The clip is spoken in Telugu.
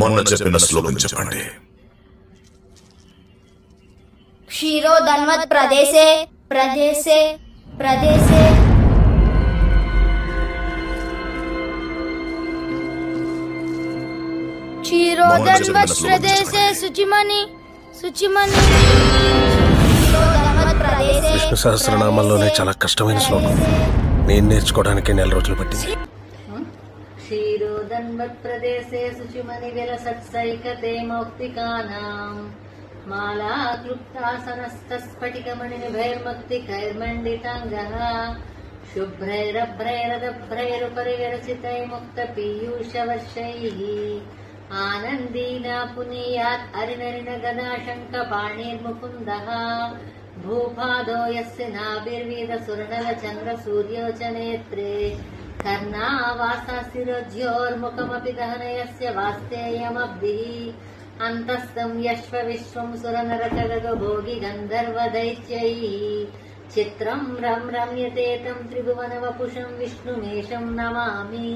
మొన్న చెప్పిన శ్లోకం చెప్పండి. క్షీరో ధన్వత్ ప్రదేశే ప్రదేశే ప్రదేశే క్షీరో ధన్వత్ ప్రదేశే శుచిమణి శుచిమణి. విష్ణు సహస్రనామాల్లోనే చాలా కష్టమైన శ్లోకం. నేను నేర్చుకోవడానికి 4 రోజులు పట్టింది. క్షీరోదన్వత్ ప్రదేశే శుచిమణి విలసత్సైకతే మౌక్తికానాం మాలా క్లుప్తాసనస్తస్ఫటికమణి నిభైర్మక్తికైర్మండితాంగః శుభ్రైరభ్రైరదభ్రైరుపరి విరచితై ముక్త పీయూషవర్షైః ఆనందీనా పునీయాత్ అరినరిన గదాశంక పాణిర్ముకుందః భూపాదో యస్య నాభిర్వేద సురనల చంద్ర సూర్యోచ నేత్రే కర్ణావాసాశిరోజ్యోర్ముఖమపి దహనయస్య వాస్తేయమబ్ధిః అంతస్తం యశ్వ విశ్వం సురనరకగభోగి గంధర్వదైత్యైః చిత్రం రం రమ్యతే తం త్రిభువన వపుషం విష్ణుమేషం నమామి.